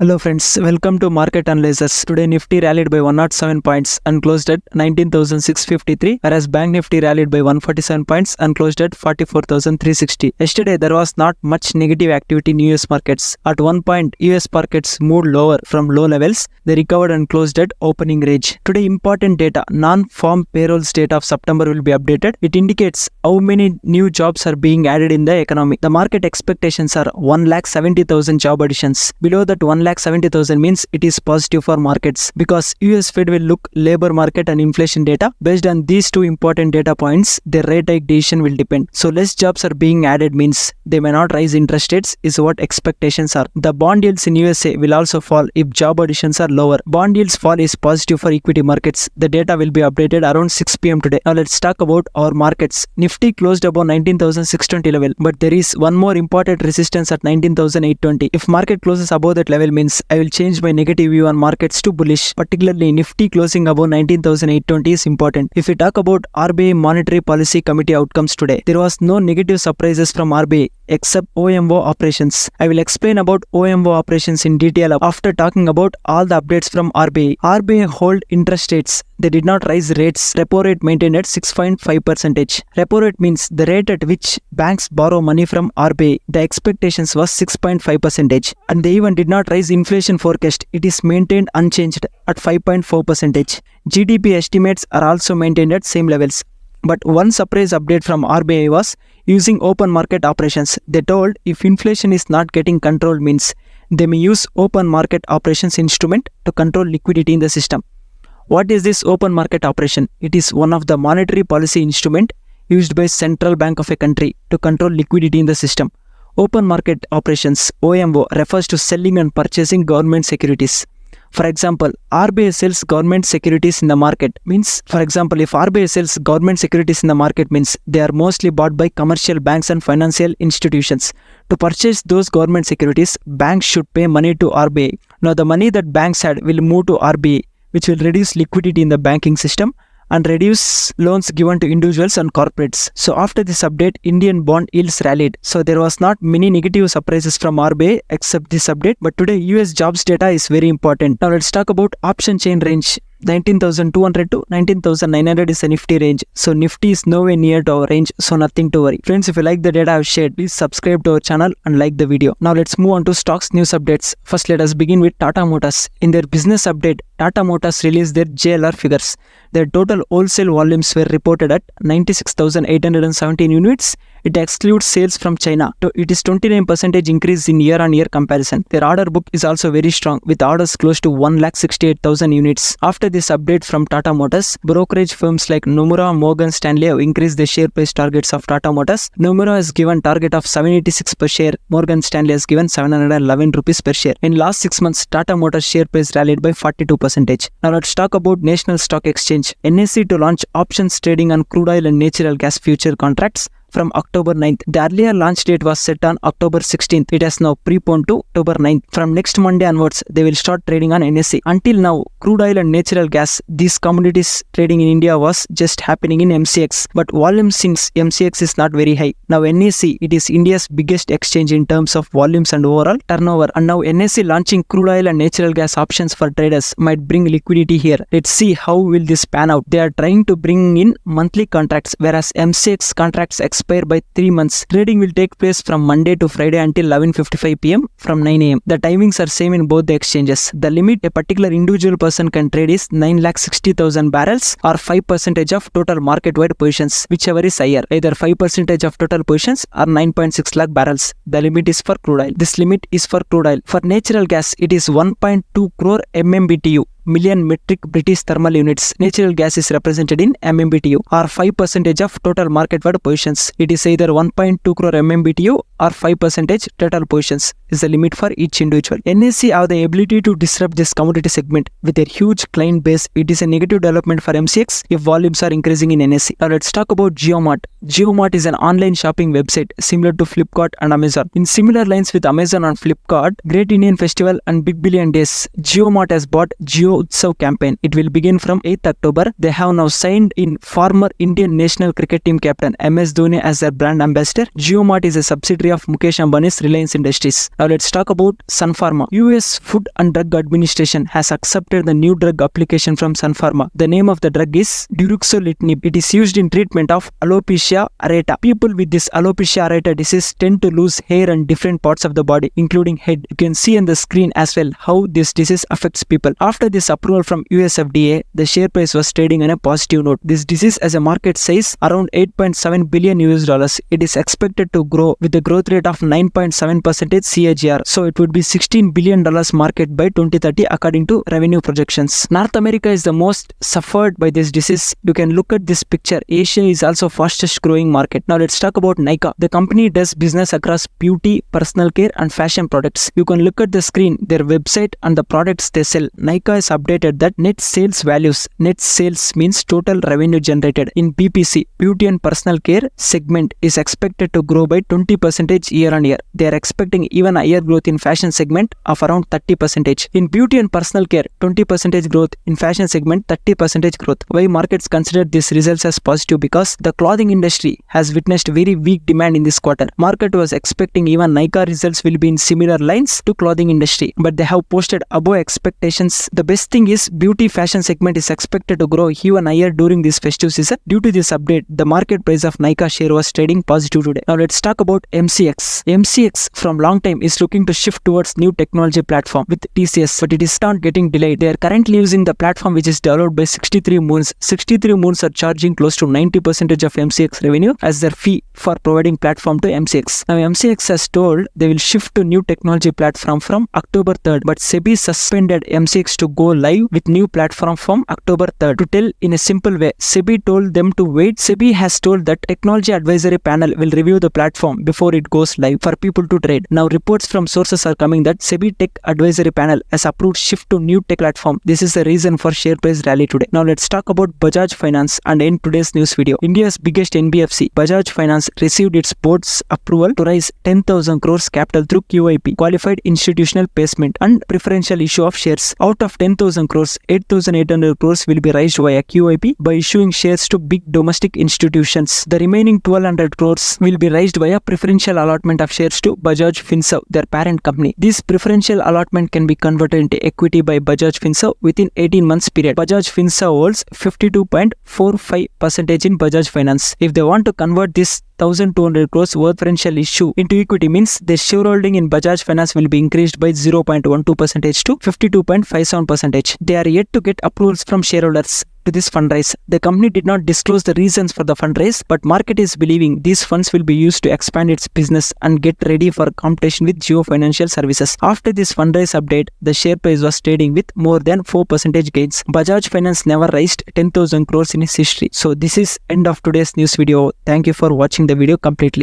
Hello friends, welcome to Market Analysis. Today Nifty rallied by 107 points and closed at 19,653, whereas Bank Nifty rallied by 147 points and closed at 44,360. Yesterday there was not much negative activity in US markets. At one point, US markets moved lower from low levels. They recovered and closed at opening range. Today important data, non-farm payrolls data of September will be updated. It indicates how many new jobs are being added in the economy. The market expectations are 1,70,000 job additions. Below that 1,70,000 means it is positive for markets because US Fed will look labor market and inflation data. Based on these two important data points, their rate hike decision will depend. So less jobs are being added means they may not raise interest rates is what expectations are. The bond yields in USA will also fall if job additions are lower. Bond yields fall is positive for equity markets. The data will be updated around 6 p.m. today. Now let's talk about our markets. Nifty closed above 19,620 level, but there is one more important resistance at 19,820. If market closes above that level means I will change my negative view on markets to bullish. Particularly Nifty closing above 19,820 is important. If we talk about RBI Monetary Policy Committee outcomes today, there was no negative surprises from RBI except OMO operations. I will explain about OMO operations in detail after talking about all the updates from RBI. RBI hold interest rates. They did not raise rates. Repo rate maintained at 6.5%. Repo rate means the rate at which banks borrow money from RBI. The expectations was 6.5%, and they even did not raise inflation forecast. It is maintained unchanged at 5.4%. GDP estimates are also maintained at same levels. But one surprise update from RBI was using open market operations. They told if inflation is not getting controlled means they may use open market operations instrument to control liquidity in the system. What is this open market operation? It is one of the monetary policy instrument used by central bank of a country to control liquidity in the system. Open market operations, OMO, refers to selling and purchasing government securities. For example, RBI sells government securities in the market means, if RBI sells government securities in the market means they are mostly bought by commercial banks and financial institutions. To purchase those government securities, banks should pay money to RBI. Now the money that banks had will move to RBI, which will reduce liquidity in the banking system and reduce loans given to individuals and corporates. So after this update, Indian bond yields rallied. So there was not many negative surprises from RBI except this update. But today US jobs data is very important. Now let's talk about option chain range. 19,200 to 19,900 is a Nifty range. So Nifty is nowhere near to our range, so nothing to worry. Friends, if you like the data I've shared, please subscribe to our channel and like the video. Now let's move on to stocks news updates. First, let us begin with Tata Motors. In their business update, Tata Motors released their JLR figures. Their total wholesale volumes were reported at 96,817 units. It excludes sales from China. It is 29% increase in year-on-year comparison. Their order book is also very strong with orders close to 1,68,000 units. After this update from Tata Motors, brokerage firms like Nomura, Morgan Stanley have increased the share price targets of Tata Motors. Nomura has given target of 786 per share. Morgan Stanley has given 711 rupees per share. In last 6 months, Tata Motors share price rallied by 42%. Now let's talk about National Stock Exchange. NSE to launch options trading on crude oil and natural gas future contracts from October 9th. The earlier launch date was set on October 16th. It has now preponed to October 9th. From next Monday onwards, they will start trading on NSE. Until now, crude oil and natural gas, these commodities trading in India was just happening in MCX. But volume since MCX is not very high. Now NSE, it is India's biggest exchange in terms of volumes and overall turnover. And now NSE launching crude oil and natural gas options for traders might bring liquidity here. Let's see how will this pan out. They are trying to bring in monthly contracts, whereas MCX contracts expire by 3 months. Trading will take place from Monday to Friday until 11:55 p.m. from 9 a.m. The timings are same in both the exchanges. The limit a particular individual person can trade is 9,60,000 barrels or 5% of total market-wide positions, whichever is higher, either 5% of total positions or 9.6 lakh barrels. The limit is for crude oil. This limit is for crude oil. For natural gas, it is 1.2 crore MMBTU. Million metric British thermal units. Natural gas is represented in MMBTU or 5% of total market-wide positions. It is either 1.2 crore MMBTU or 5% total positions is the limit for each individual. NSE have the ability to disrupt this commodity segment with their huge client base. It is a negative development for MCX if volumes are increasing in NSE. Now let's talk about JioMart. JioMart is an online shopping website similar to Flipkart and Amazon. In similar lines with Amazon and Flipkart, Great Indian Festival and Big Billion Days, JioMart has bought Jio Utsav campaign. It will begin from 8th October. They have now signed in former Indian national cricket team captain MS Dhoni as their brand ambassador. JioMart is a subsidiary of Mukesh Ambani's Reliance Industries. Now let's talk about Sun Pharma. US Food and Drug Administration has accepted the new drug application from Sun Pharma. The name of the drug is duroxolitnib. It is used in treatment of alopecia areata. People with this alopecia areata disease tend to lose hair on different parts of the body, including head. You can see on the screen as well how this disease affects people. After this approval from US FDA, the share price was trading on a positive note. This disease has a market size around $8.7 billion US. It is expected to grow with a growth rate of 9.7% CAGR. So it would be $16 billion market by 2030 according to revenue projections. North America is the most suffered by this disease. You can look at this picture. Asia is also fastest growing market. Now let's talk about Nykaa. The company does business across beauty, personal care and fashion products. You can look at the screen, their website and the products they sell. Nykaa has updated that net sales values. Net sales means total revenue generated in BPC, beauty and personal care segment, is expected to grow by 20% year on year. They are expecting even higher growth in fashion segment of around 30%. In beauty and personal care, 20% growth. In fashion segment, 30% growth. Why markets consider these results as positive? Because the clothing industry has witnessed very weak demand in this quarter. Market was expecting even Nykaa results will be in similar lines to clothing industry, but they have posted above expectations. The best thing is beauty fashion segment is expected to grow even higher during this festive season. Due to this update, the market price of Nykaa share was trading positive today. Now let's talk about MCX. MCX from long time is looking to shift towards new technology platform with TCS, but it is not getting delayed. They are currently using the platform which is developed by 63 Moons. 63 Moons are charging close to 90% of MCX revenue as their fee for providing platform to MCX. Now MCX has told they will shift to new technology platform from October 3rd, but SEBI suspended MCX to go live with new platform from October 3rd. To tell in a simple way, SEBI told them to wait. SEBI has told that technology advisory panel will review the platform before it goes live for people to trade. Now reports from sources are coming that SEBI tech advisory panel has approved shift to new tech platform. This is the reason for share price rally today. Now let's talk about Bajaj Finance and in today's news video. India's biggest NBFC, Bajaj Finance, received its board's approval to raise 10,000 crores capital through QIP, qualified institutional placement and preferential issue of shares. Out of 10,000 crores, 8,800 crores will be raised via QIP by issuing shares to big domestic institutions. The remaining 1,200 crores will be raised via preferential allotment of shares to Bajaj Finserv, their parent company. This preferential allotment can be converted into equity by Bajaj Finserv within 18 months period. Bajaj Finserv holds 52.45% in Bajaj Finance. If they want to convert this 1,200 crores worth preferential issue into equity, means their shareholding in Bajaj Finance will be increased by 0.12% to 52.57%. They are yet to get approvals from shareholders to this fundraise. The company did not disclose the reasons for the fundraise, but market is believing these funds will be used to expand its business and get ready for competition with Jio Financial Services. After this fundraise update, the share price was trading with more than 4% gains. Bajaj Finance never raised 10,000 crores in its history. So this is end of today's news video. Thank you for watching the video completely.